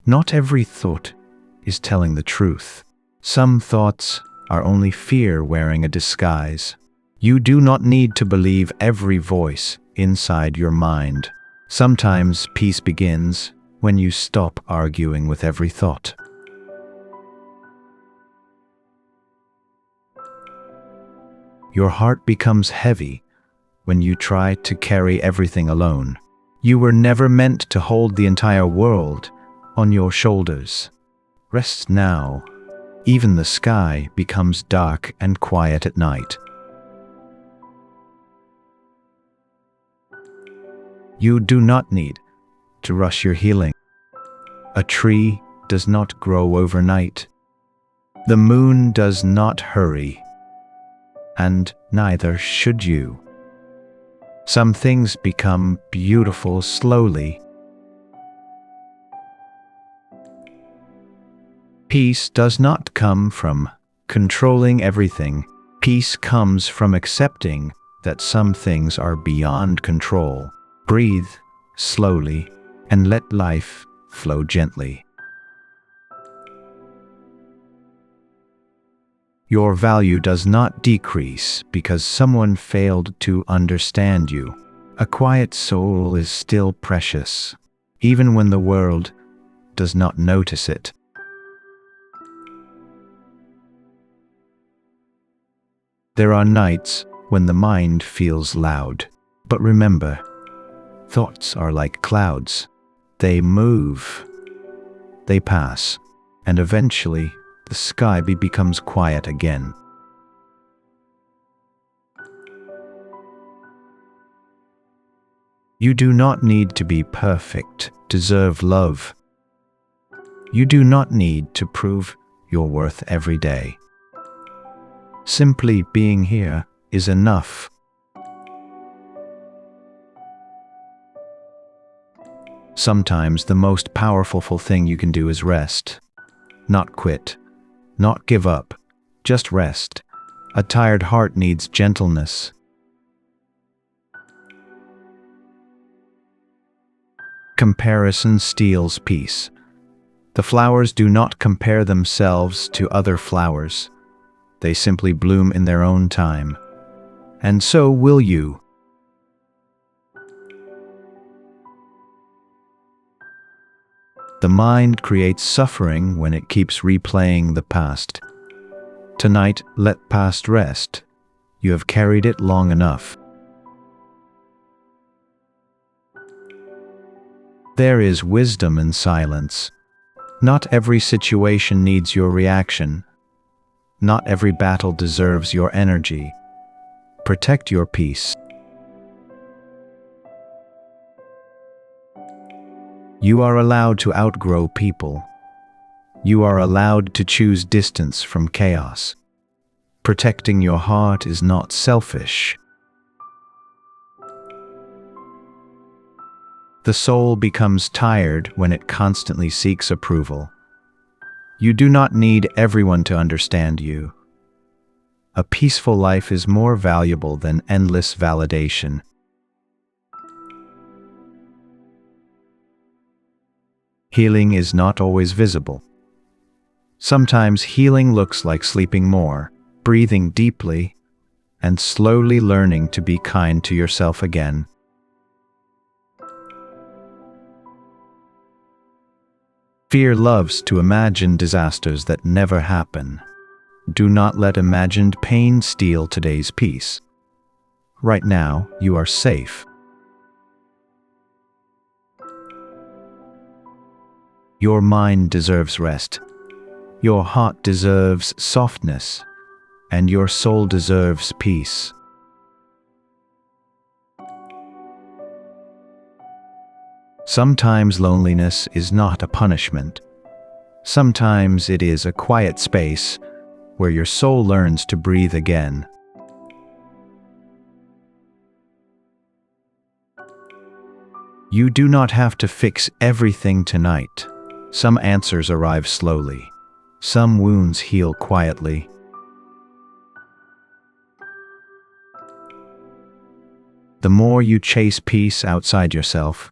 Not every thought is telling the truth. Some thoughts are only fear wearing a disguise. You do not need to believe every voice inside your mind. Sometimes peace begins when you stop arguing with every thought. Your heart becomes heavy when you try to carry everything alone. You were never meant to hold the entire world on your shoulders. Rest now. Even the sky becomes dark and quiet at night. You do not need to rush your healing. A tree does not grow overnight. The moon does not hurry, and neither should you. Some things become beautiful slowly. Peace does not come from controlling everything. Peace comes from accepting that some things are beyond control. Breathe slowly and let life flow gently. Your value does not decrease because someone failed to understand you. A quiet soul is still precious, even when the world does not notice it. There are nights when the mind feels loud, but remember, thoughts are like clouds. They move, they pass, and eventually the sky becomes quiet again. You do not need to be perfect to deserve love. You do not need to prove your worth every day. Simply being here is enough. Sometimes the most powerful thing you can do is rest. Not quit, not give up, just rest. A tired heart needs gentleness. Comparison steals peace. The flowers do not compare themselves to other flowers. They simply bloom in their own time. And so will you. The mind creates suffering when it keeps replaying the past. Tonight, let past rest. You have carried it long enough. There is wisdom in silence. Not every situation needs your reaction. Not every battle deserves your energy. Protect your peace. You are allowed to outgrow people. You are allowed to choose distance from chaos. Protecting your heart is not selfish. The soul becomes tired when it constantly seeks approval. You do not need everyone to understand you. A peaceful life is more valuable than endless validation. Healing is not always visible. Sometimes healing looks like sleeping more, breathing deeply, and slowly learning to be kind to yourself again. Fear loves to imagine disasters that never happen. Do not let imagined pain steal today's peace. Right now, you are safe. Your mind deserves rest. Your heart deserves softness. And your soul deserves peace. Sometimes loneliness is not a punishment. Sometimes it is a quiet space where your soul learns to breathe again. You do not have to fix everything tonight. Some answers arrive slowly. Some wounds heal quietly. The more you chase peace outside yourself,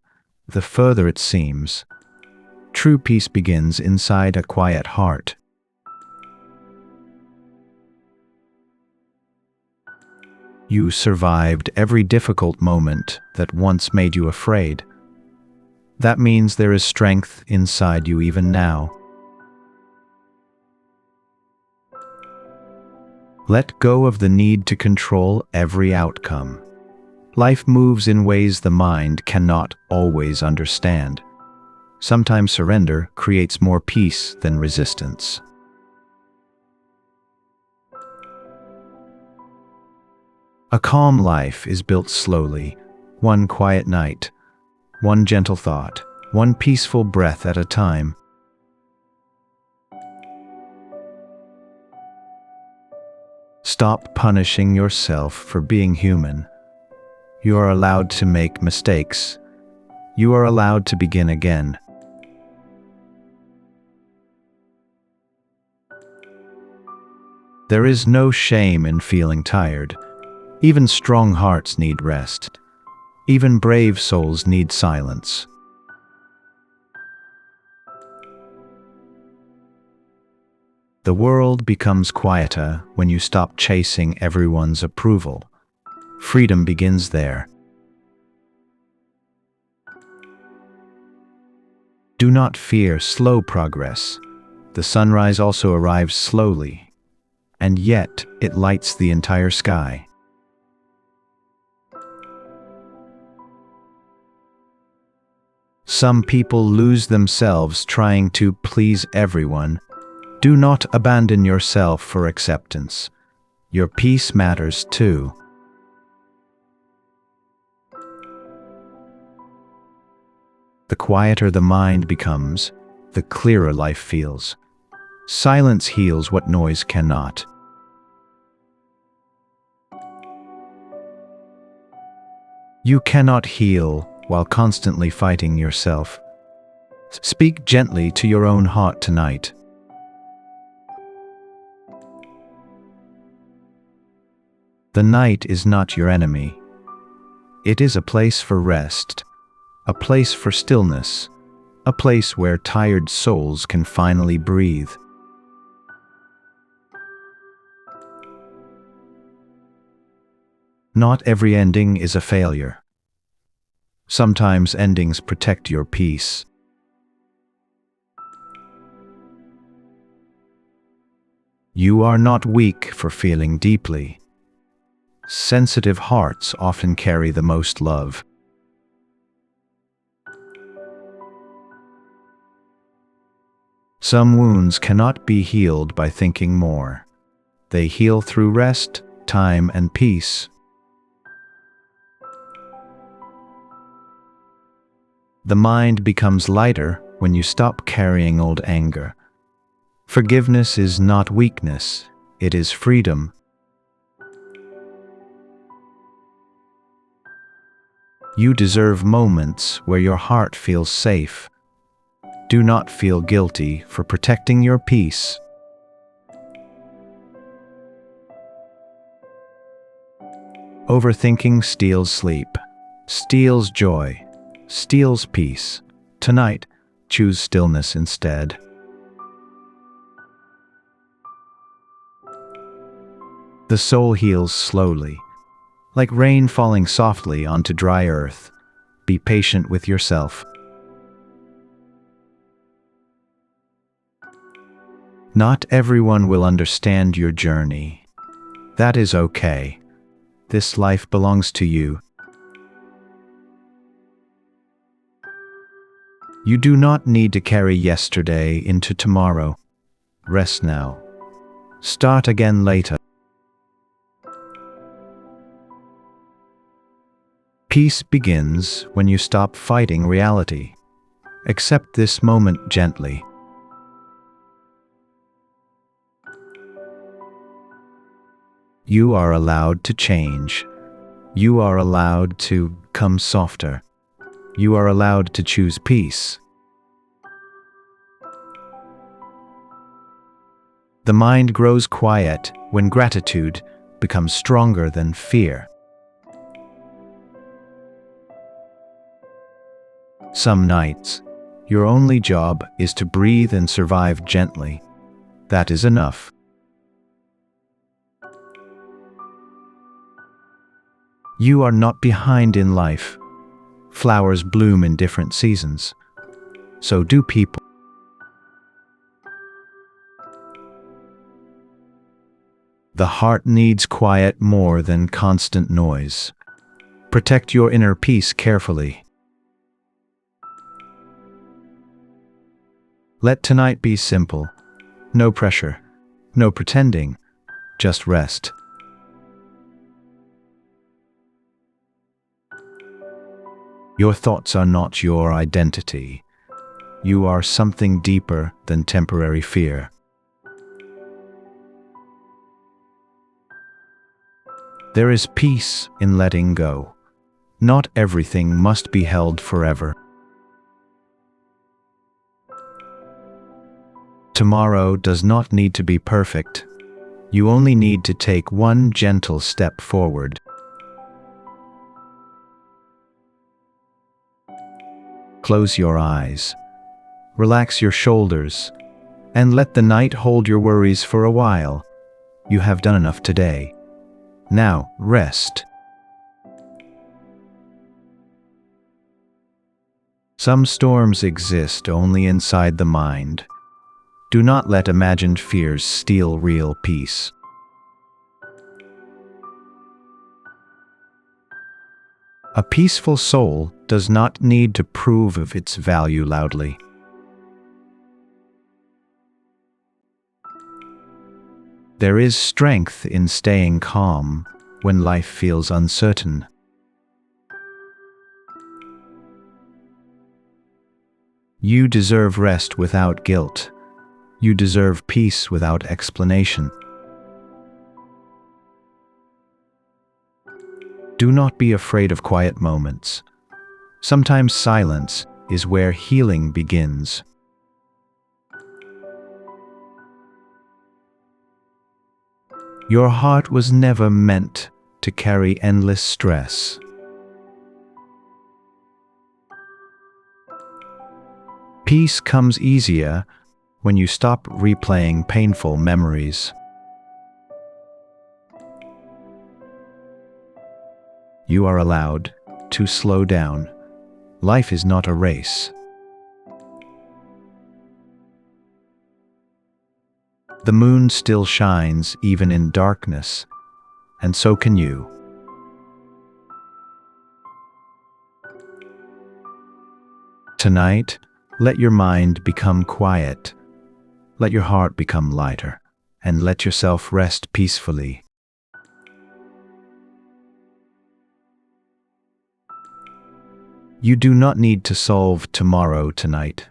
the further it seems. True peace begins inside a quiet heart. You survived every difficult moment that once made you afraid. That means there is strength inside you even now. Let go of the need to control every outcome. Life moves in ways the mind cannot always understand. Sometimes surrender creates more peace than resistance. A calm life is built slowly, one quiet night, one gentle thought, one peaceful breath at a time. Stop punishing yourself for being human. You are allowed to make mistakes. You are allowed to begin again. There is no shame in feeling tired. Even strong hearts need rest. Even brave souls need silence. The world becomes quieter when you stop chasing everyone's approval. Freedom begins there. Do not fear slow progress. The sunrise also arrives slowly, and yet it lights the entire sky. Some people lose themselves trying to please everyone. Do not abandon yourself for acceptance. Your peace matters too. The quieter the mind becomes, the clearer life feels. Silence heals what noise cannot. You cannot heal while constantly fighting yourself. Speak gently to your own heart tonight. The night is not your enemy. It is a place for rest, a place for stillness, a place where tired souls can finally breathe. Not every ending is a failure. Sometimes endings protect your peace. You are not weak for feeling deeply. Sensitive hearts often carry the most love. Some wounds cannot be healed by thinking more. They heal through rest, time, and peace. The mind becomes lighter when you stop carrying old anger. Forgiveness is not weakness, it is freedom. You deserve moments where your heart feels safe. Do not feel guilty for protecting your peace. Overthinking steals sleep, steals joy, steals peace. Tonight, choose stillness instead. The soul heals slowly, like rain falling softly onto dry earth. Be patient with yourself. Not everyone will understand your journey. That is okay. This life belongs to you. You do not need to carry yesterday into tomorrow. Rest now. Start again later. Peace begins when you stop fighting reality. Accept this moment gently. You are allowed to change. You are allowed to become softer. You are allowed to choose peace. The mind grows quiet when gratitude becomes stronger than fear. Some nights, Your only job is to breathe and survive gently. That is enough. You are not behind in life. Flowers bloom in different seasons. So do people. The heart needs quiet more than constant noise. Protect your inner peace carefully. Let tonight be simple. No pressure, no pretending, just rest. Your thoughts are not your identity. You are something deeper than temporary fear. There is peace in letting go. Not everything must be held forever. Tomorrow does not need to be perfect. You only need to take one gentle step forward. Close your eyes, relax your shoulders, and let the night hold your worries for a while. You have done enough today. Now, rest. Some storms exist only inside the mind. Do not let imagined fears steal real peace. A peaceful soul does not need to prove of its value loudly. There is strength in staying calm when life feels uncertain. You deserve rest without guilt. You deserve peace without explanation. Do not be afraid of quiet moments. Sometimes silence is where healing begins. Your heart was never meant to carry endless stress. Peace comes easier when you stop replaying painful memories. You are allowed to slow down. Life is not a race. The moon still shines even in darkness, and so can you. Tonight, let your mind become quiet. Let your heart become lighter, and let yourself rest peacefully. You do not need to solve tomorrow tonight.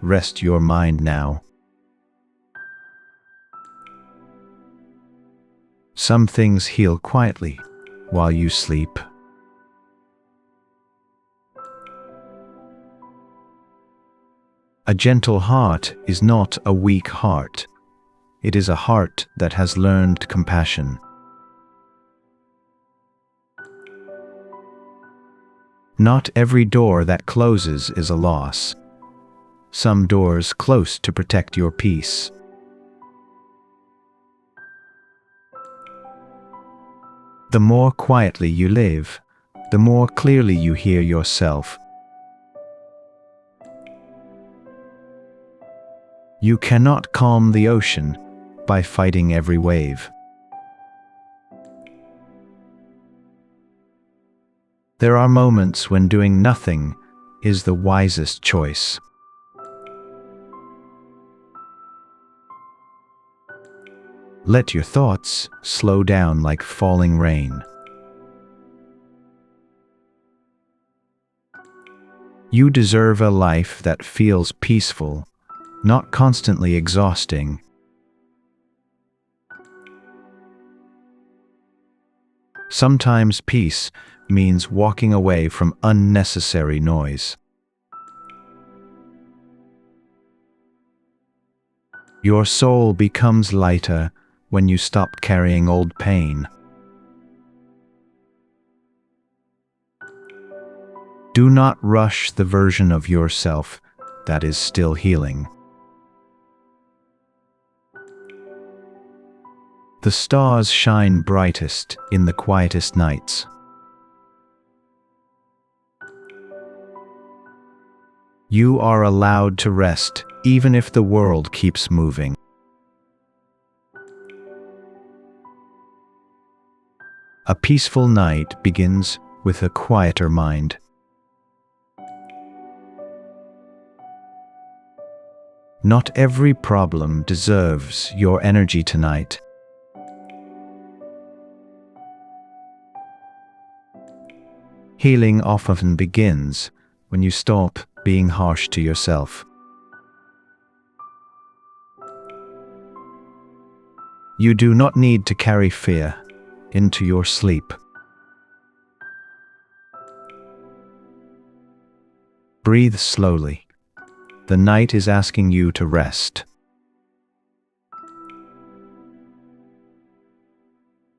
Rest your mind now. Some things heal quietly while you sleep. A gentle heart is not a weak heart. It is a heart that has learned compassion. Not every door that closes is a loss. Some doors close to protect your peace. The more quietly you live, the more clearly you hear yourself. You cannot calm the ocean by fighting every wave. There are moments when doing nothing is the wisest choice. Let your thoughts slow down like falling rain. You deserve a life that feels peaceful, not constantly exhausting. Sometimes peace means walking away from unnecessary noise. Your soul becomes lighter when you stop carrying old pain. Do not rush the version of yourself that is still healing. The stars shine brightest in the quietest nights. You are allowed to rest even if the world keeps moving. A peaceful night begins with a quieter mind. Not every problem deserves your energy tonight. Healing often begins when you stop being harsh to yourself. You do not need to carry fear into your sleep. Breathe slowly. The night is asking you to rest.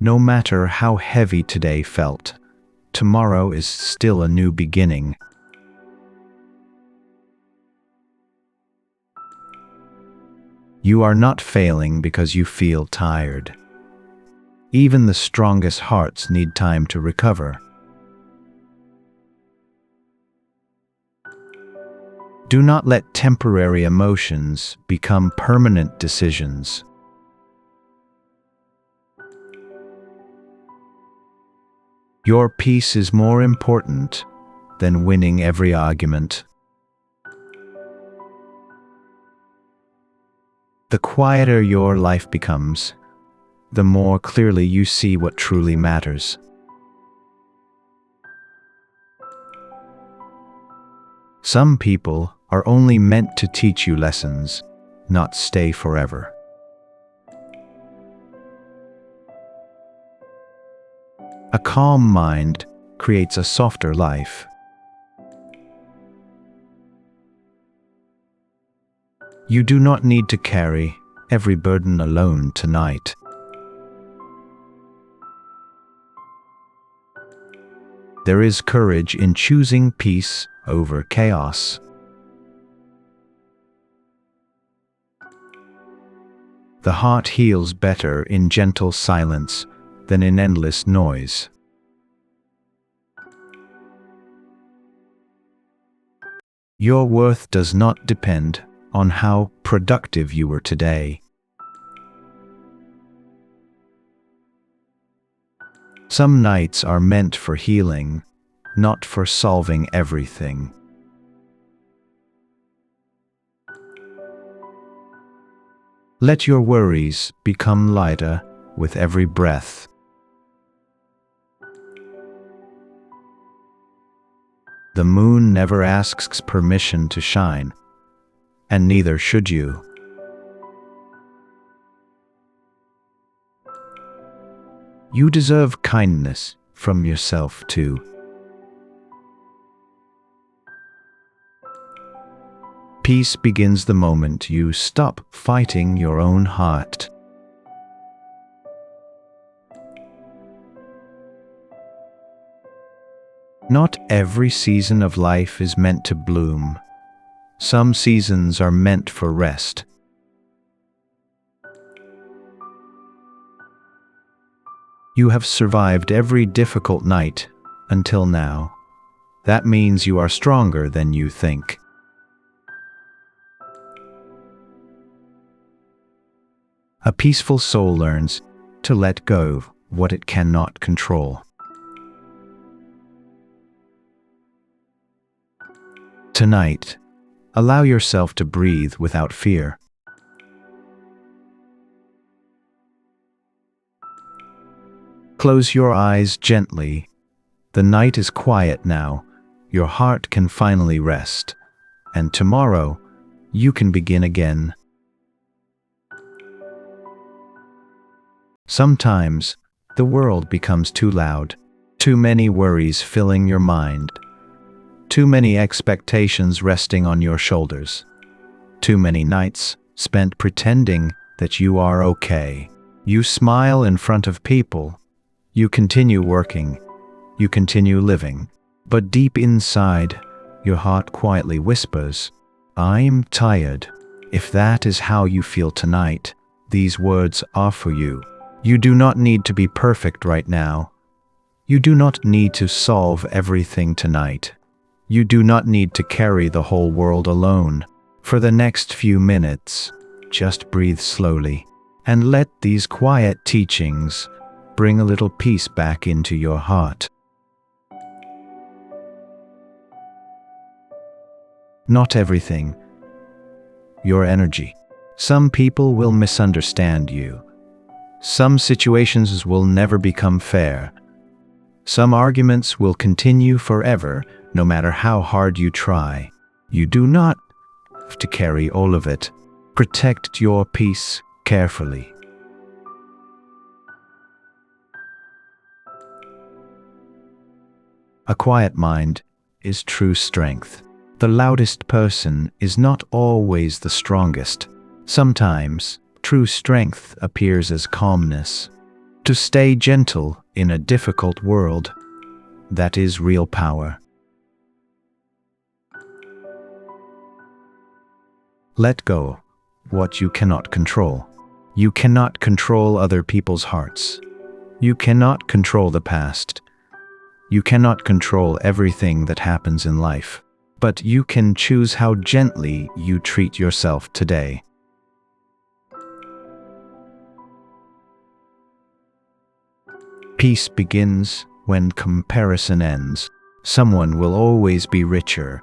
No matter how heavy today felt, tomorrow is still a new beginning. You are not failing because you feel tired. Even the strongest hearts need time to recover. Do not let temporary emotions become permanent decisions. Your peace is more important than winning every argument. The quieter your life becomes, the more clearly you see what truly matters. Some people are only meant to teach you lessons, not stay forever. A calm mind creates a softer life. You do not need to carry every burden alone tonight. There is courage in choosing peace over chaos. The heart heals better in gentle silence than in endless noise. Your worth does not depend on how productive you were today. Some nights are meant for healing, not for solving everything. Let your worries become lighter with every breath. The moon never asks permission to shine, and neither should you. You deserve kindness from yourself too. Peace begins the moment you stop fighting your own heart. Not every season of life is meant to bloom. Some seasons are meant for rest. You have survived every difficult night until now. That means you are stronger than you think. A peaceful soul learns to let go of what it cannot control. Tonight, allow yourself to breathe without fear. Close your eyes gently. The night is quiet now. Your heart can finally rest. And tomorrow, you can begin again. Sometimes, the world becomes too loud. Too many worries filling your mind. Too many expectations resting on your shoulders. Too many nights spent pretending that you are okay. You smile in front of people. You continue working. You continue living. But deep inside, your heart quietly whispers, I'm tired. If that is how you feel tonight, these words are for you. You do not need to be perfect right now. You do not need to solve everything tonight. You do not need to carry the whole world alone. For the next few minutes, just breathe slowly and let these quiet teachings bring a little peace back into your heart. Not everything. Your energy. Some people will misunderstand you. Some situations will never become fair. Some arguments will continue forever, no matter how hard you try. You do not have to carry all of it. Protect your peace carefully. A quiet mind is true strength. The loudest person is not always the strongest. Sometimes, true strength appears as calmness. To stay gentle in a difficult world, that is real power. Let go what you cannot control. You cannot control other people's hearts. You cannot control the past. You cannot control everything that happens in life. But you can choose how gently you treat yourself today. Peace begins when comparison ends. Someone will always be richer.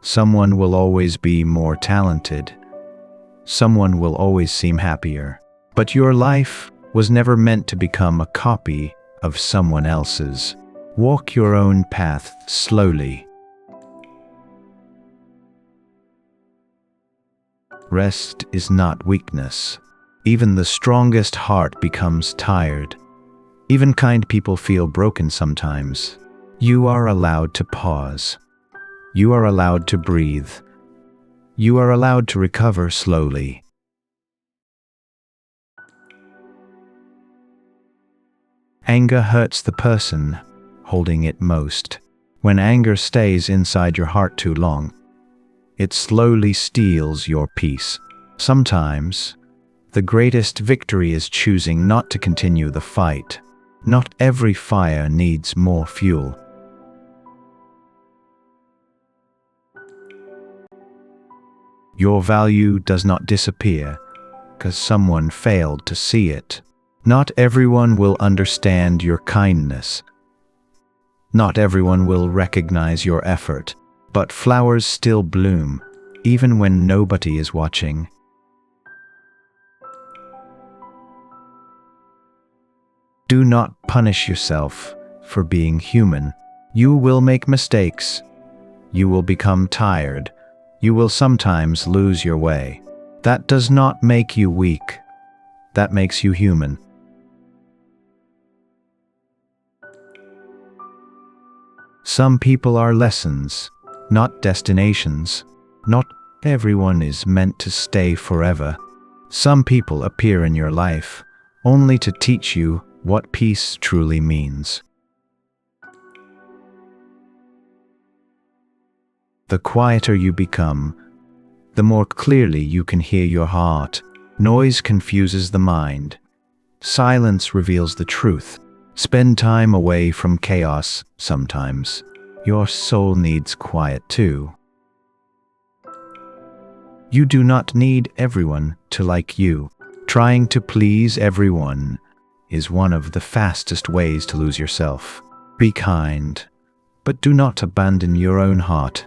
Someone will always be more talented. Someone will always seem happier. But your life was never meant to become a copy of someone else's. Walk your own path slowly. Rest is not weakness. Even the strongest heart becomes tired. Even kind people feel broken sometimes. You are allowed to pause. You are allowed to breathe. You are allowed to recover slowly. Anger hurts the person holding it most. When anger stays inside your heart too long, it slowly steals your peace. Sometimes, the greatest victory is choosing not to continue the fight. Not every fire needs more fuel. Your value does not disappear because someone failed to see it. Not everyone will understand your kindness. Not everyone will recognize your effort, but flowers still bloom, even when nobody is watching. Do not punish yourself for being human. You will make mistakes. You will become tired. You will sometimes lose your way. That does not make you weak. That makes you human. Some people are lessons, not destinations. Not everyone is meant to stay forever. Some people appear in your life only to teach you what peace truly means. The quieter you become, the more clearly you can hear your heart. Noise confuses the mind. Silence reveals the truth. Spend time away from chaos sometimes. Your soul needs quiet too. You do not need everyone to like you. Trying to please everyone is one of the fastest ways to lose yourself. Be kind, but do not abandon your own heart.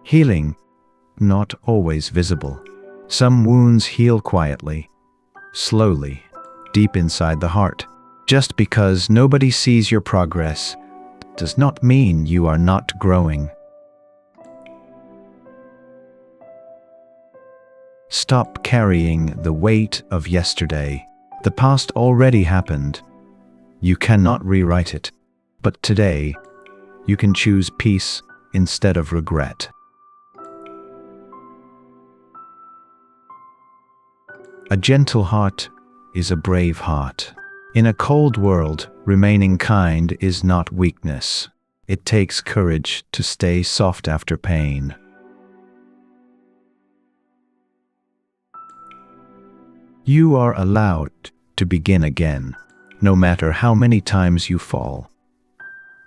Healing, not always visible. Some wounds heal quietly, slowly, deep inside the heart. Just because nobody sees your progress does not mean you are not growing. Stop carrying the weight of yesterday. The past already happened. You cannot rewrite it. But today, you can choose peace instead of regret. A gentle heart is a brave heart. In a cold world, remaining kind is not weakness. It takes courage to stay soft after pain. You are allowed to begin again, no matter how many times you fall,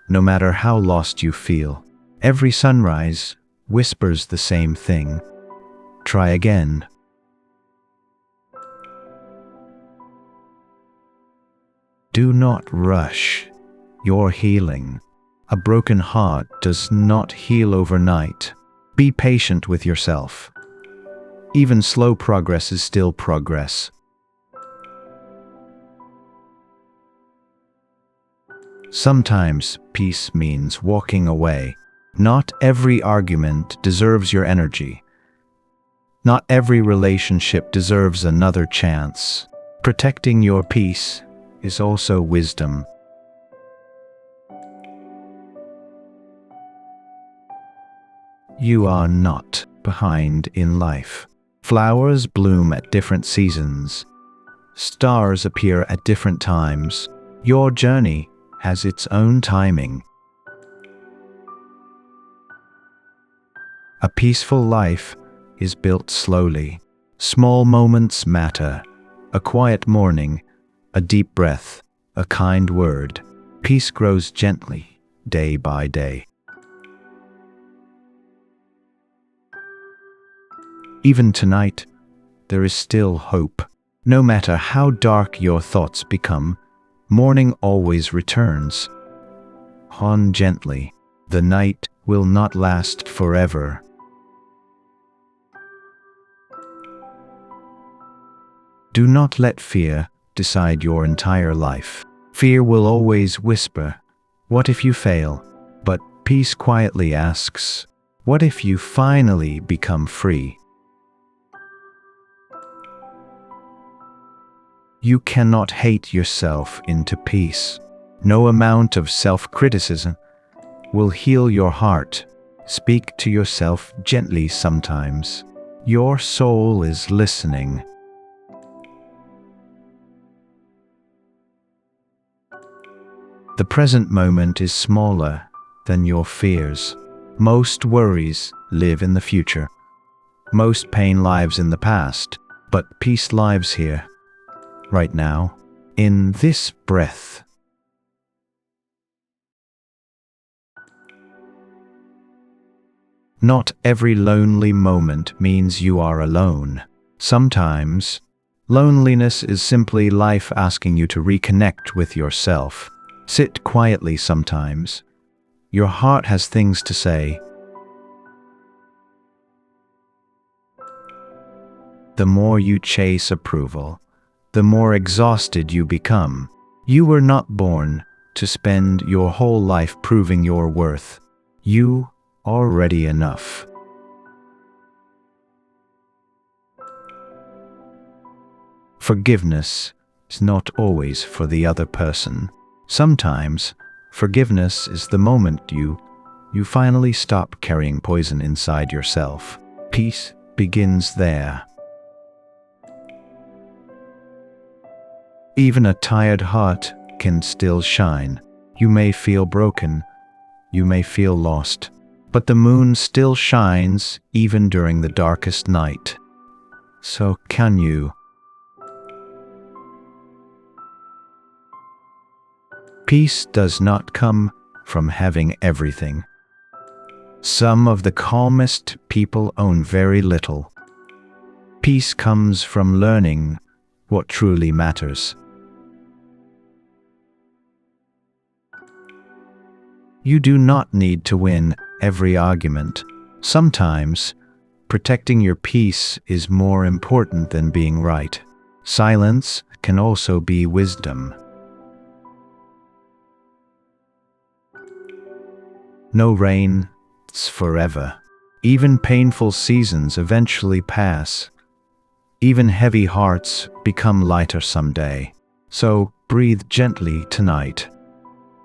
no matter how lost you feel. Every sunrise whispers the same thing. Try again. Do not rush your healing. A broken heart does not heal overnight. Be patient with yourself. Even slow progress is still progress. Sometimes peace means walking away. Not every argument deserves your energy. Not every relationship deserves another chance. Protecting your peace is also wisdom. You are not behind in life. Flowers bloom at different seasons. Stars appear at different times. Your journey has its own timing. A peaceful life is built slowly. Small moments matter. A quiet morning, a deep breath, a kind word. Peace grows gently, day by day. Even tonight, there is still hope. No matter how dark your thoughts become, morning always returns. On gently. The night will not last forever. Do not let fear decide your entire life. Fear will always whisper, "What if you fail?" But peace quietly asks, "What if you finally become free?" You cannot hate yourself into peace. No amount of self-criticism will heal your heart. Speak to yourself gently sometimes. Your soul is listening. The present moment is smaller than your fears. Most worries live in the future. Most pain lives in the past. But peace lives here, right now, in this breath. Not every lonely moment means you are alone. Sometimes, loneliness is simply life asking you to reconnect with yourself. Sit quietly sometimes. Your heart has things to say. The more you chase approval, the more exhausted you become. You were not born to spend your whole life proving your worth. You are already enough. Forgiveness is not always for the other person. Sometimes, forgiveness is the moment you finally stop carrying poison inside yourself. Peace begins there. Even a tired heart can still shine. You may feel broken, you may feel lost, but the moon still shines even during the darkest night. So can you. Peace does not come from having everything. Some of the calmest people own very little. Peace comes from learning what truly matters. You do not need to win every argument. Sometimes, protecting your peace is more important than being right. Silence can also be wisdom. No rain is forever. Even painful seasons eventually pass. Even heavy hearts become lighter someday. So breathe gently tonight.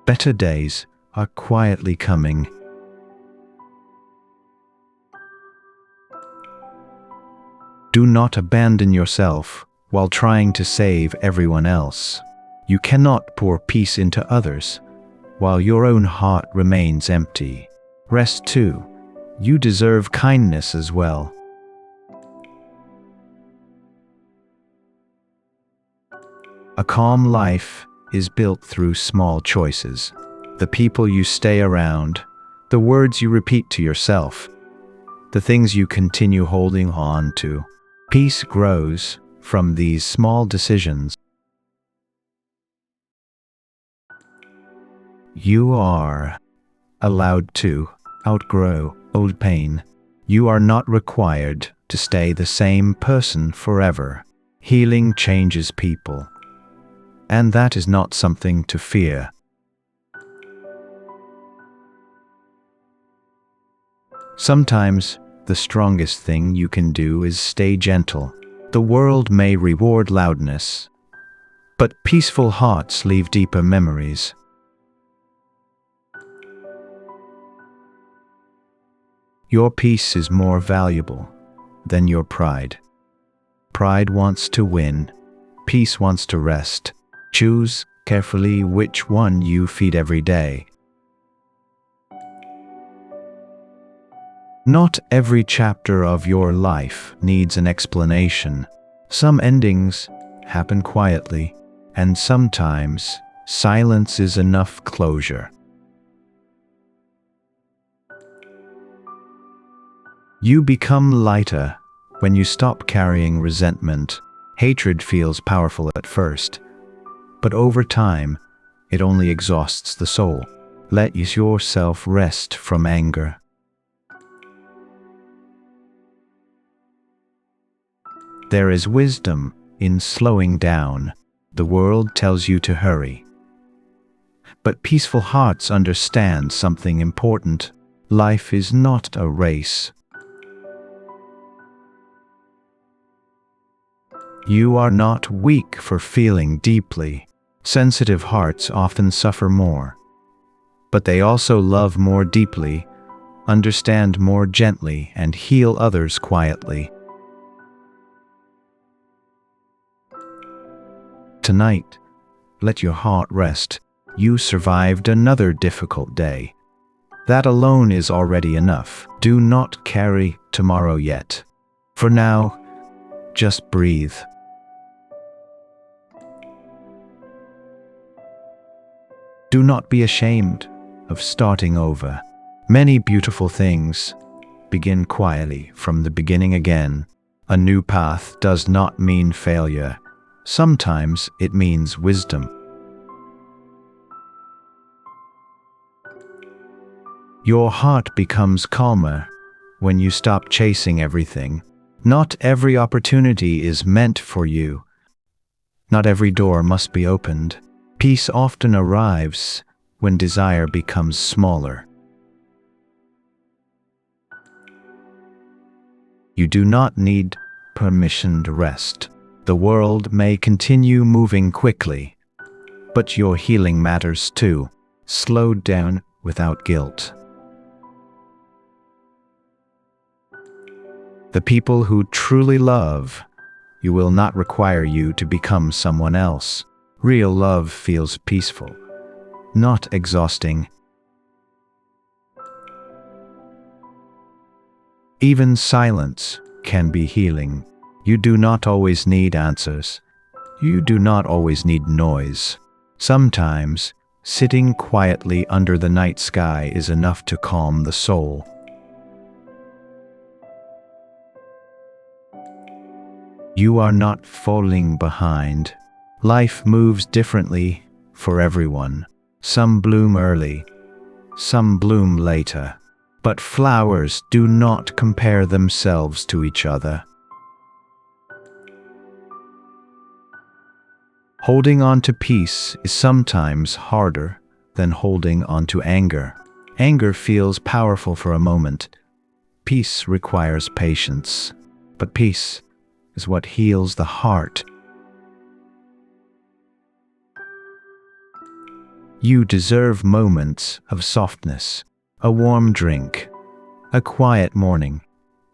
Better days are quietly coming. Do not abandon yourself while trying to save everyone else. You cannot pour peace into others while your own heart remains empty. Rest too. You deserve kindness as well. A calm life is built through small choices. The people you stay around, the words you repeat to yourself, the things you continue holding on to. Peace grows from these small decisions. You are allowed to outgrow old pain. You are not required to stay the same person forever. Healing changes people, and that is not something to fear. Sometimes the strongest thing you can do is stay gentle. The world may reward loudness, but peaceful hearts leave deeper memories. Your peace is more valuable than your pride. Pride wants to win. Peace wants to rest. Choose carefully which one you feed every day. Not every chapter of your life needs an explanation. Some endings happen quietly, and sometimes silence is enough closure. You become lighter when you stop carrying resentment. Hatred feels powerful at first, but over time, it only exhausts the soul. Let yourself rest from anger. There is wisdom in slowing down. The world tells you to hurry. But peaceful hearts understand something important. Life is not a race. You are not weak for feeling deeply. Sensitive hearts often suffer more, but they also love more deeply, understand more gently, and heal others quietly. Tonight, let your heart rest. You survived another difficult day. That alone is already enough. Do not carry tomorrow yet. For now, just breathe. Do not be ashamed of starting over. Many beautiful things begin quietly from the beginning again. A new path does not mean failure. Sometimes it means wisdom. Your heart becomes calmer when you stop chasing everything. Not every opportunity is meant for you. Not every door must be opened. Peace often arrives when desire becomes smaller. You do not need permission to rest. The world may continue moving quickly, but your healing matters too. Slow down without guilt. The people who truly love you will not require you to become someone else. Real love feels peaceful, not exhausting. Even silence can be healing. You do not always need answers. You do not always need noise. Sometimes, sitting quietly under the night sky is enough to calm the soul. You are not falling behind. Life moves differently for everyone. Some bloom early, some bloom later. But flowers do not compare themselves to each other. Holding on to peace is sometimes harder than holding on to anger. Anger feels powerful for a moment. Peace requires patience, but peace is what heals the heart. You deserve moments of softness, a warm drink, a quiet morning,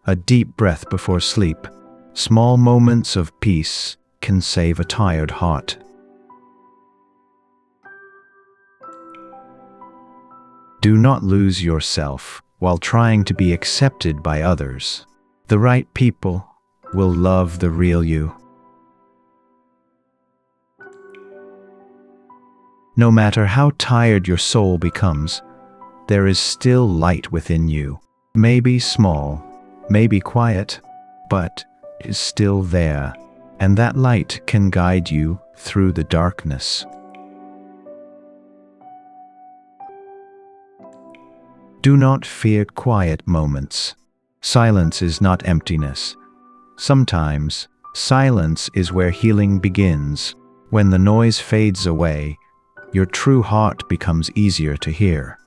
a deep breath before sleep. Small moments of peace can save a tired heart. Do not lose yourself while trying to be accepted by others. The right people will love the real you. No matter how tired your soul becomes, there is still light within you. Maybe small, maybe quiet, but is still there, and that light can guide you through the darkness. Do not fear quiet moments. Silence is not emptiness. Sometimes, silence is where healing begins. When the noise fades away, your true heart becomes easier to hear.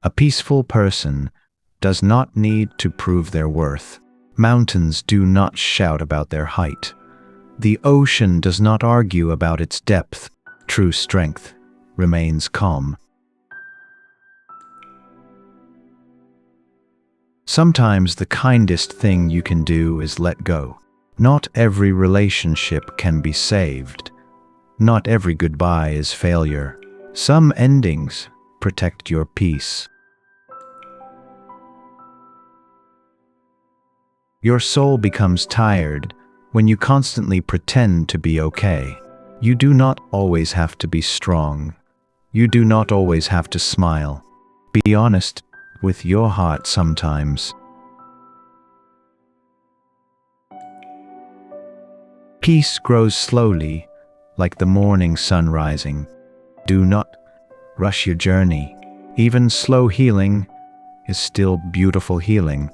A peaceful person does not need to prove their worth. Mountains do not shout about their height. The ocean does not argue about its depth. True strength remains calm. Sometimes the kindest thing you can do is let go. Not every relationship can be saved. Not every goodbye is failure. Some endings protect your peace. Your soul becomes tired when you constantly pretend to be okay. You do not always have to be strong. You do not always have to smile. Be honest with your heart sometimes. Peace grows slowly, like the morning sun rising. Do not rush your journey. Even slow healing is still beautiful healing.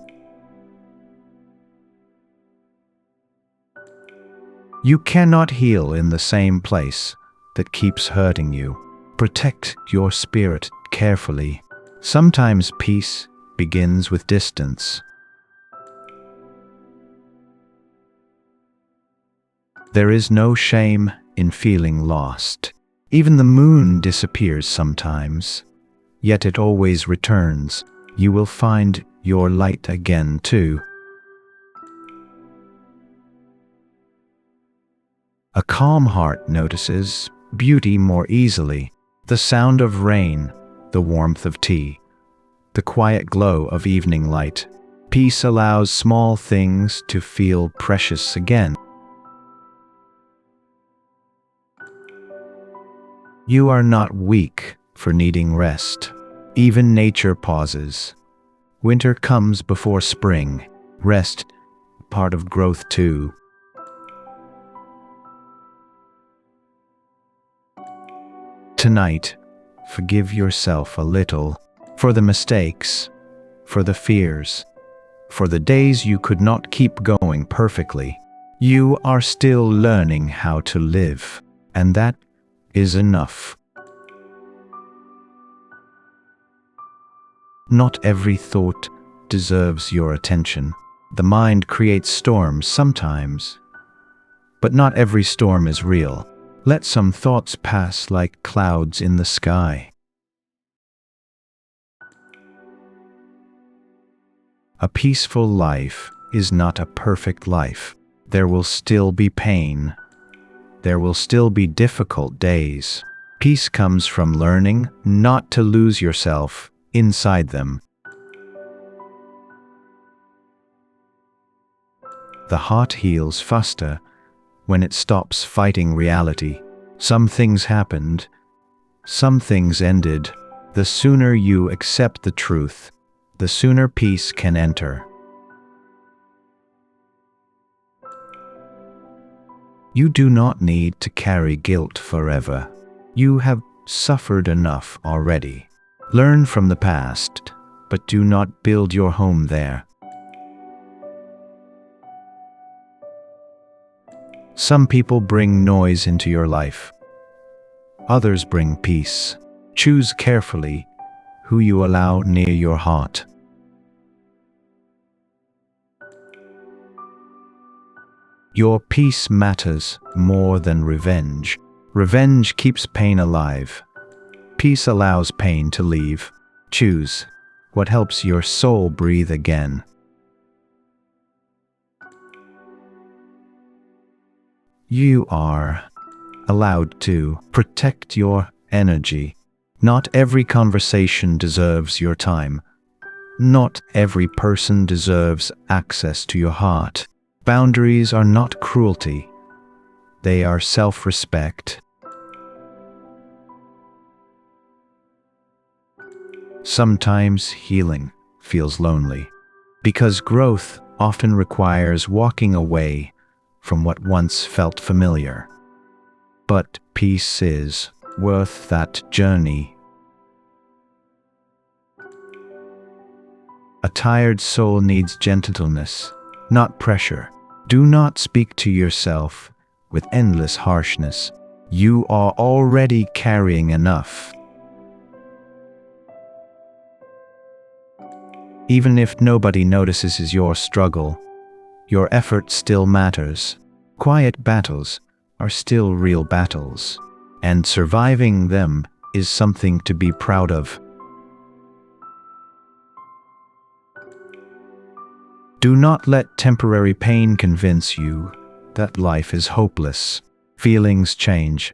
You cannot heal in the same place that keeps hurting you. Protect your spirit carefully. Sometimes peace begins with distance. There is no shame in feeling lost. Even the moon disappears sometimes, yet it always returns. You will find your light again too. A calm heart notices beauty more easily. The sound of rain, the warmth of tea, the quiet glow of evening light. Peace allows small things to feel precious again. You are not weak for needing rest. Even nature pauses. Winter comes before spring. Rest, part of growth too. Tonight, forgive yourself a little for the mistakes, for the fears, for the days you could not keep going perfectly. You are still learning how to live, and that is enough. Not every thought deserves your attention. The mind creates storms sometimes, but not every storm is real. Let some thoughts pass like clouds in the sky. A peaceful life is not a perfect life. There will still be pain. There will still be difficult days. Peace comes from learning not to lose yourself inside them. The heart heals faster when it stops fighting reality. Some things happened, some things ended. The sooner you accept the truth, the sooner peace can enter. You do not need to carry guilt forever. You have suffered enough already. Learn from the past, but do not build your home there. Some people bring noise into your life. Others bring peace. Choose carefully who you allow near your heart. Your peace matters more than revenge. Revenge keeps pain alive. Peace allows pain to leave. Choose what helps your soul breathe again. You are allowed to protect your energy. Not every conversation deserves your time. Not every person deserves access to your heart. Boundaries are not cruelty. They are self-respect. Sometimes healing feels lonely, because growth often requires walking away from what once felt familiar. But peace is worth that journey. A tired soul needs gentleness, not pressure. Do not speak to yourself with endless harshness. You are already carrying enough. Even if nobody notices your struggle, your effort still matters. Quiet battles are still real battles, and surviving them is something to be proud of. Do not let temporary pain convince you that life is hopeless. Feelings change,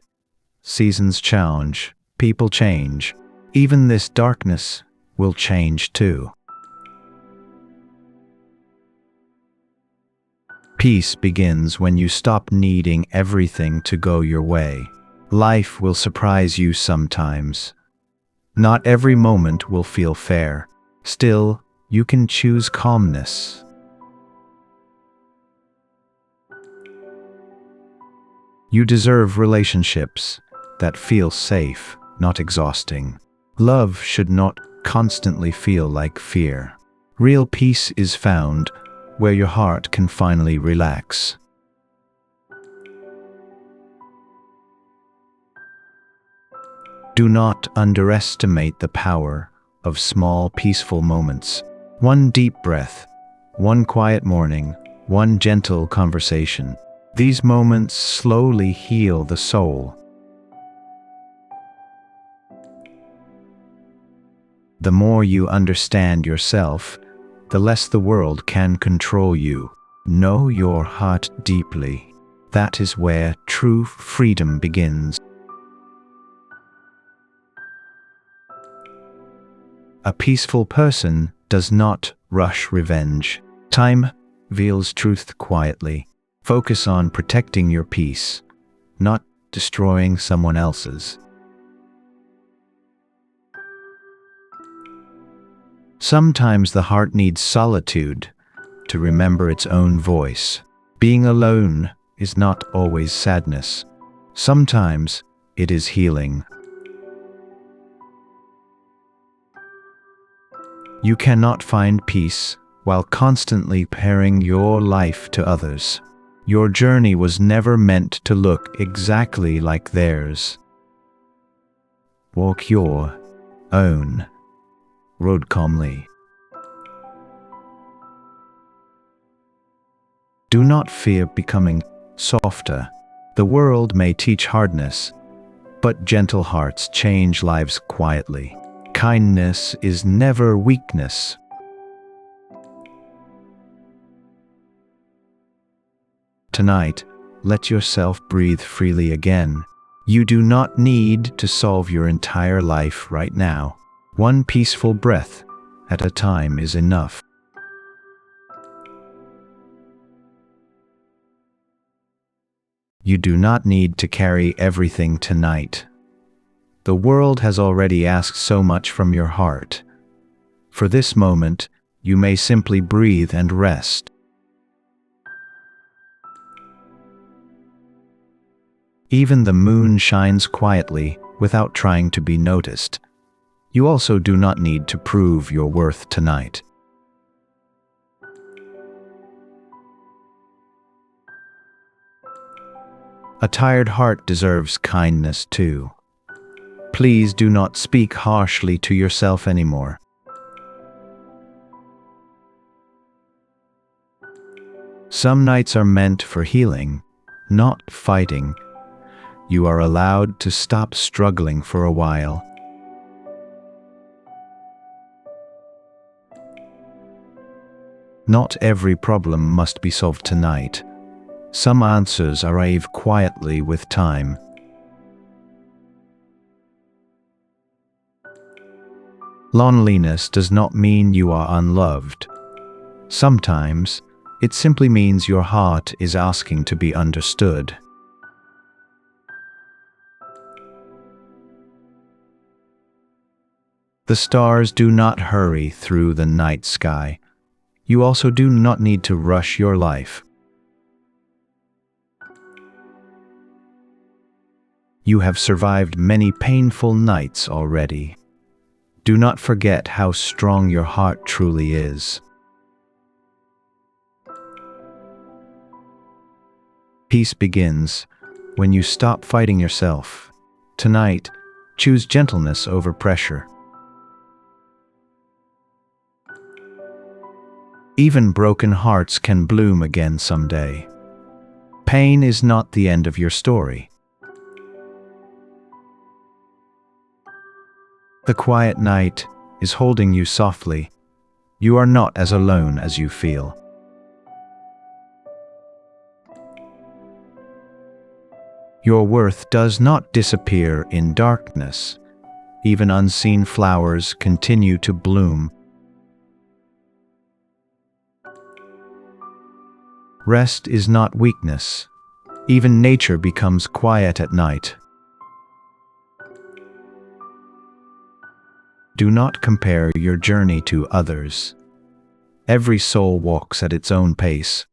seasons change, people change. Even this darkness will change too. Peace begins when you stop needing everything to go your way. Life will surprise you sometimes. Not every moment will feel fair. Still, you can choose calmness. You deserve relationships that feel safe, not exhausting. Love should not constantly feel like fear. Real peace is found where your heart can finally relax. Do not underestimate the power of small, peaceful moments. One deep breath, one quiet morning, one gentle conversation. These moments slowly heal the soul. The more you understand yourself, the less the world can control you. Know your heart deeply. That is where true freedom begins. A peaceful person does not rush revenge. Time reveals truth quietly. Focus on protecting your peace, not destroying someone else's. Sometimes the heart needs solitude to remember its own voice. Being alone is not always sadness. Sometimes it is healing. You cannot find peace while constantly comparing your life to others. Your journey was never meant to look exactly like theirs. Walk your own road calmly. Do not fear becoming softer. The world may teach hardness, but gentle hearts change lives quietly. Kindness is never weakness. Tonight, let yourself breathe freely again. You do not need to solve your entire life right now. One peaceful breath at a time is enough. You do not need to carry everything tonight. The world has already asked so much from your heart. For this moment, you may simply breathe and rest. Even the moon shines quietly without trying to be noticed. You also do not need to prove your worth tonight. A tired heart deserves kindness too. Please do not speak harshly to yourself anymore. Some nights are meant for healing, not fighting. You are allowed to stop struggling for a while. Not every problem must be solved tonight. Some answers arrive quietly with time. Loneliness does not mean you are unloved. Sometimes, it simply means your heart is asking to be understood. The stars do not hurry through the night sky. You also do not need to rush your life. You have survived many painful nights already. Do not forget how strong your heart truly is. Peace begins when you stop fighting yourself. Tonight, choose gentleness over pressure. Even broken hearts can bloom again someday. Pain is not the end of your story. The quiet night is holding you softly. You are not as alone as you feel. Your worth does not disappear in darkness. Even unseen flowers continue to bloom. Rest is not weakness. Even nature becomes quiet at night. Do not compare your journey to others. Every soul walks at its own pace.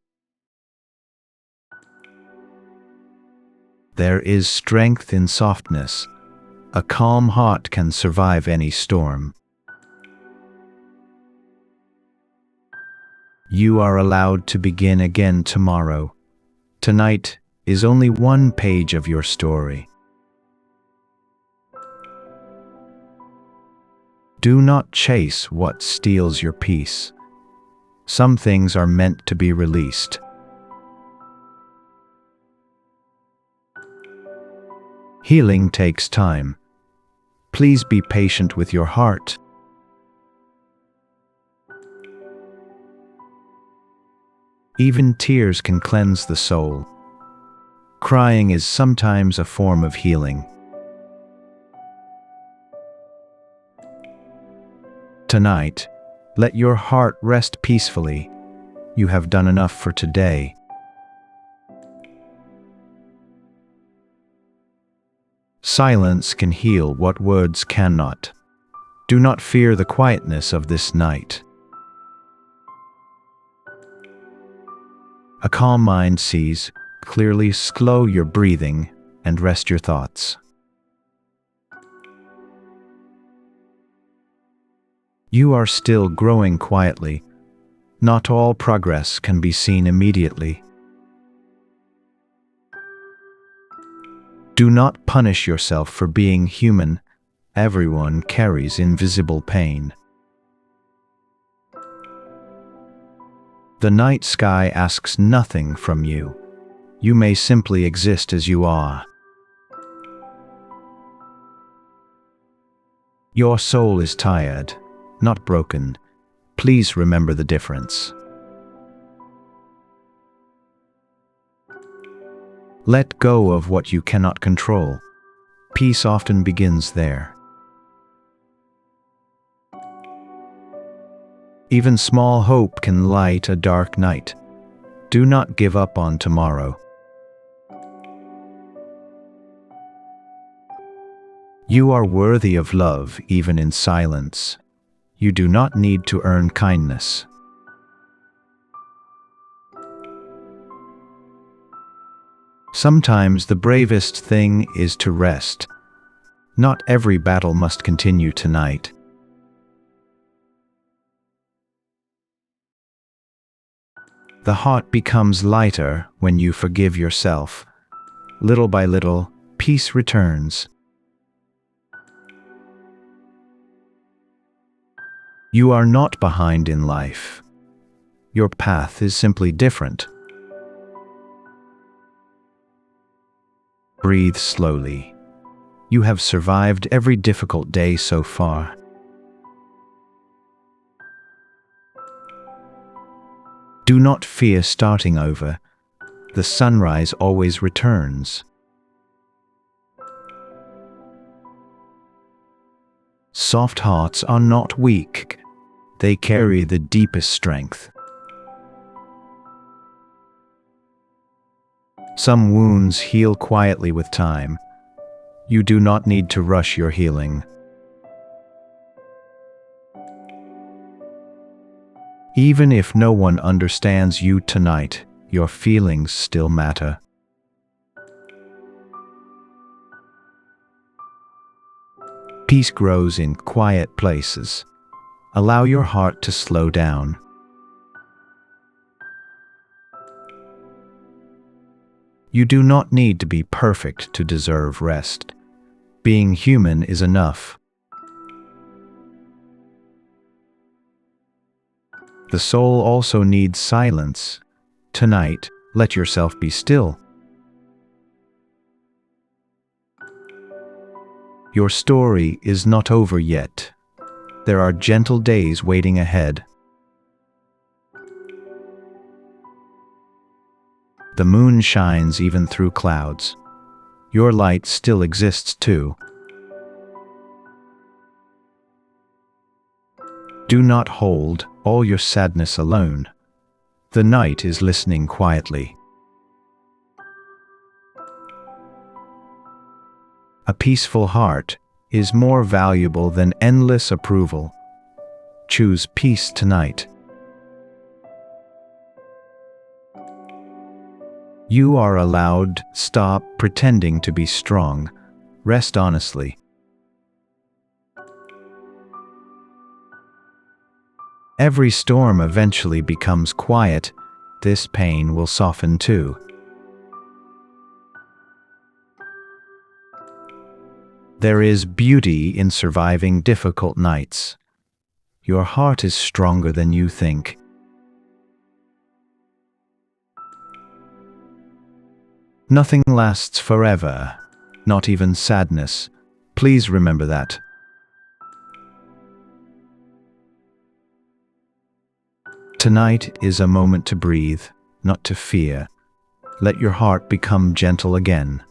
There is strength in softness. A calm heart can survive any storm. You are allowed to begin again tomorrow. Tonight is only one page of your story. Do not chase what steals your peace. Some things are meant to be released. Healing takes time. Please be patient with your heart. Even tears can cleanse the soul. Crying is sometimes a form of healing. Tonight, let your heart rest peacefully. You have done enough for today. Silence can heal what words cannot. Do not fear the quietness of this night. A calm mind sees clearly. Slow your breathing and rest your thoughts. You are still growing quietly. Not all progress can be seen immediately. Do not punish yourself for being human. Everyone carries invisible pain. The night sky asks nothing from you. You may simply exist as you are. Your soul is tired, not broken. Please remember the difference. Let go of what you cannot control. Peace often begins there. Even small hope can light a dark night. Do not give up on tomorrow. You are worthy of love even in silence. You do not need to earn kindness. Sometimes the bravest thing is to rest. Not every battle must continue tonight. The heart becomes lighter when you forgive yourself. Little by little, peace returns. You are not behind in life. Your path is simply different. Breathe slowly. You have survived every difficult day so far. Do not fear starting over. The sunrise always returns. Soft hearts are not weak. They carry the deepest strength. Some wounds heal quietly with time. You do not need to rush your healing. Even if no one understands you tonight, your feelings still matter. Peace grows in quiet places. Allow your heart to slow down. You do not need to be perfect to deserve rest. Being human is enough. The soul also needs silence. Tonight, let yourself be still. Your story is not over yet. There are gentle days waiting ahead. The moon shines even through clouds. Your light still exists too. Do not hold all your sadness alone. The night is listening quietly. A peaceful heart is more valuable than endless approval. Choose peace tonight. You are allowed. Stop pretending to be strong. Rest honestly. Every storm eventually becomes quiet. This pain will soften too. There is beauty in surviving difficult nights. Your heart is stronger than you think. Nothing lasts forever, not even sadness. Please remember that. Tonight is a moment to breathe, not to fear. Let your heart become gentle again.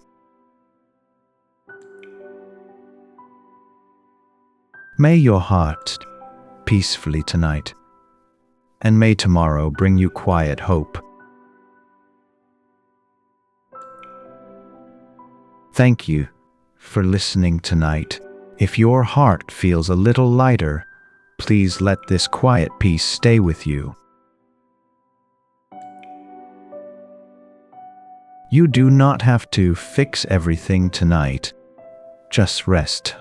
May your heart peacefully tonight, and may tomorrow bring you quiet hope. Thank you for listening tonight. If your heart feels a little lighter, please let this quiet peace stay with you. You do not have to fix everything tonight. Just rest.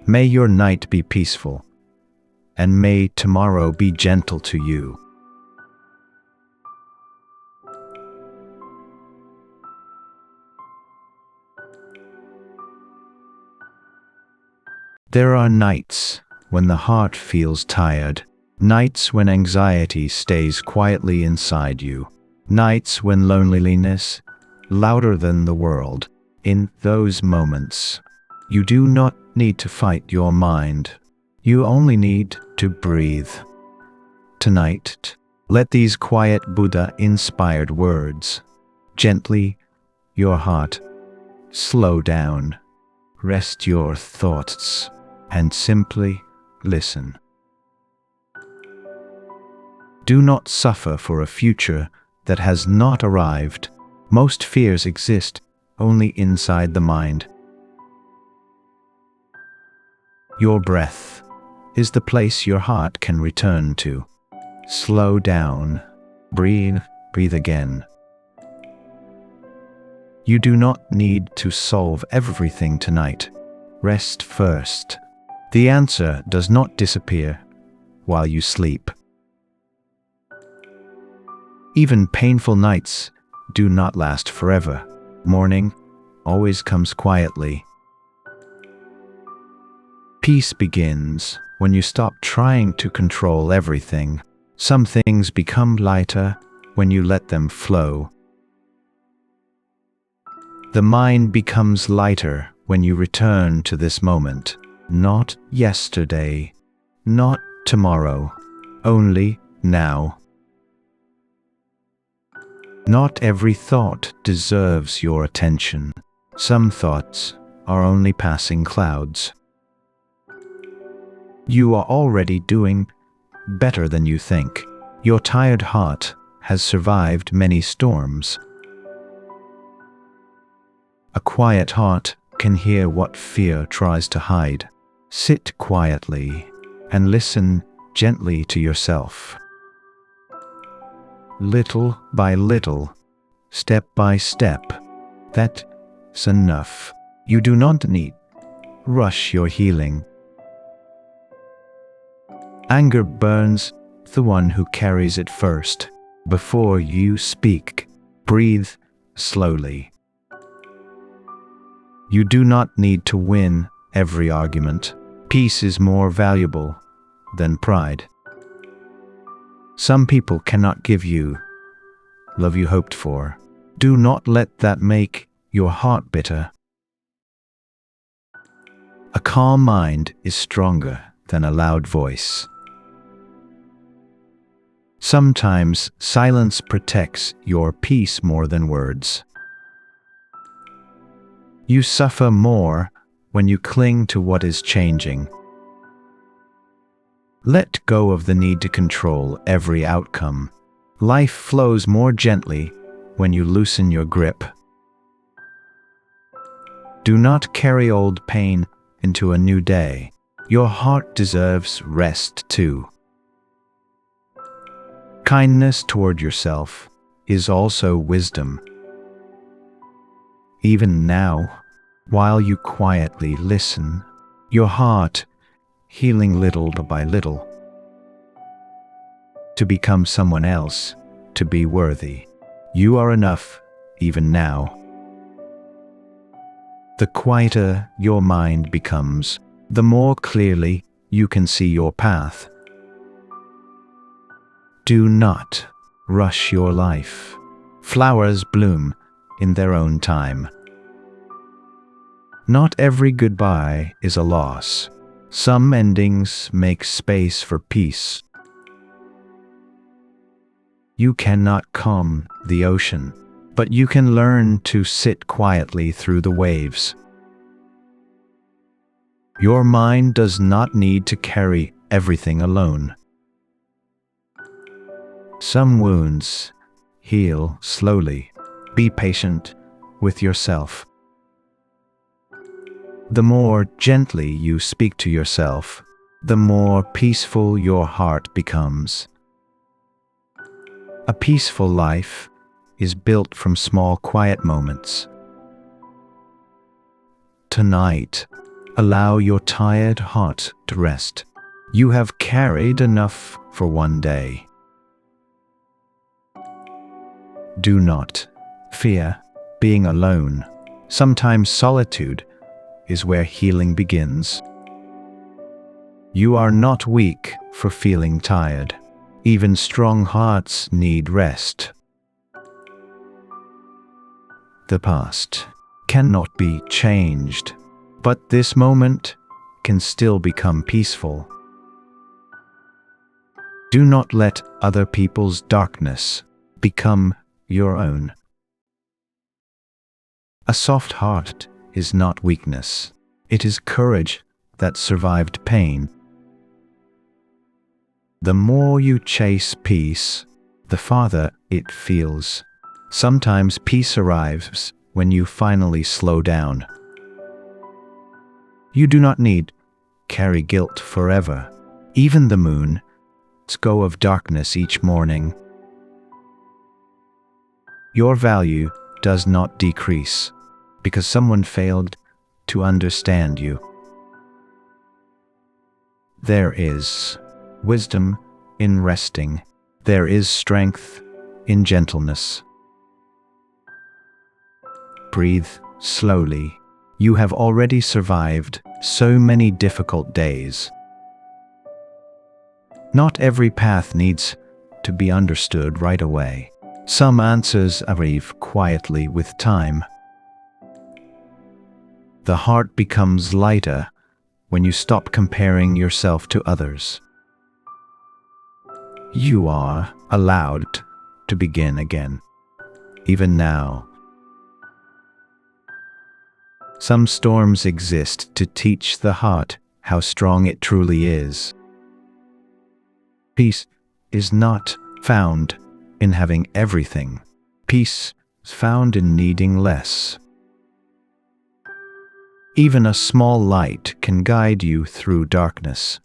May your night be peaceful, and may tomorrow be gentle to you. There are nights when the heart feels tired, nights when anxiety stays quietly inside you, nights when loneliness louder than the world. In those moments, you do not need to fight your mind. You only need to breathe. Tonight, let these quiet Buddha-inspired words gently your heart. Slow down, rest your thoughts, and simply listen. Do not suffer for a future that has not arrived. Most fears exist only inside the mind. Your breath is the place your heart can return to. Slow down, breathe again. You do not need to solve everything tonight. Rest first. The answer does not disappear while you sleep. Even painful nights do not last forever. Morning always comes quietly. Peace begins when you stop trying to control everything. Some things become lighter when you let them flow. The mind becomes lighter when you return to this moment. Not yesterday, not tomorrow, only now. Not every thought deserves your attention. Some thoughts are only passing clouds. You are already doing better than you think. Your tired heart has survived many storms. A quiet heart can hear what fear tries to hide. Sit quietly and listen gently to yourself. Little by little, step by step, that's enough. You do not need rush your healing. Anger burns the one who carries it first. Before you speak, breathe slowly. You do not need to win every argument. Peace is more valuable than pride. Some people cannot give you love you hoped for. Do not let that make your heart bitter. A calm mind is stronger than a loud voice. Sometimes silence protects your peace more than words. You suffer more when you cling to what is changing. Let go of the need to control every outcome. Life flows more gently when you loosen your grip. Do not carry old pain into a new day. Your heart deserves rest too. Kindness toward yourself is also wisdom. Even now, while you quietly listen, your heart healing little by little. To become someone else, to be worthy. You are enough, even now. The quieter your mind becomes, the more clearly you can see your path. Do not rush your life. Flowers bloom in their own time. Not every goodbye is a loss. Some endings make space for peace. You cannot calm the ocean, but you can learn to sit quietly through the waves. Your mind does not need to carry everything alone. Some wounds heal slowly. Be patient with yourself. The more gently you speak to yourself, the more peaceful your heart becomes. A peaceful life is built from small, quiet moments. Tonight, allow your tired heart to rest. You have carried enough for one day. Do not fear being alone. Sometimes solitude is where healing begins. You are not weak for feeling tired. Even strong hearts need rest. The past cannot be changed, but this moment can still become peaceful. Do not let other people's darkness become your own. A soft heart is not weakness. It is courage that survived pain. The more you chase peace, the farther it feels. Sometimes peace arrives when you finally slow down. You do not need carry guilt forever. Even the moon lets go of darkness each morning. Your value does not decrease because someone failed to understand you. There is wisdom in resting. There is strength in gentleness. Breathe slowly. You have already survived so many difficult days. Not every path needs to be understood right away. Some answers arrive quietly with time. The heart becomes lighter when you stop comparing yourself to others. You are allowed to begin again, even now. Some storms exist to teach the heart how strong it truly is. Peace is not found in having everything. Peace is found in needing less. Even a small light can guide you through darkness.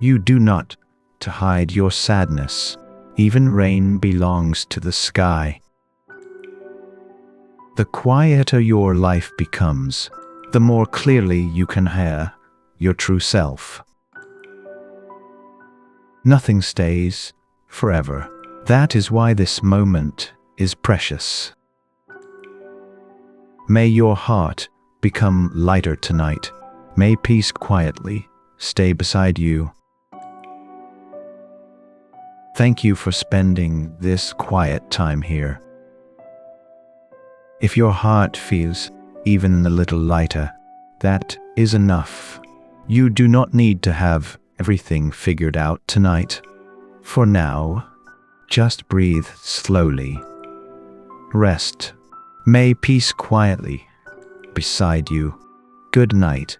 You do not to hide your sadness. Even rain belongs to the sky. The quieter your life becomes, the more clearly you can hear your true self. Nothing stays forever. That is why this moment is precious. May your heart become lighter tonight. May peace quietly stay beside you. Thank you for spending this quiet time here. If your heart feels even a little lighter, that is enough. You do not need to have everything figured out tonight. For now, just breathe slowly. Rest. May peace quietly beside you. Good night.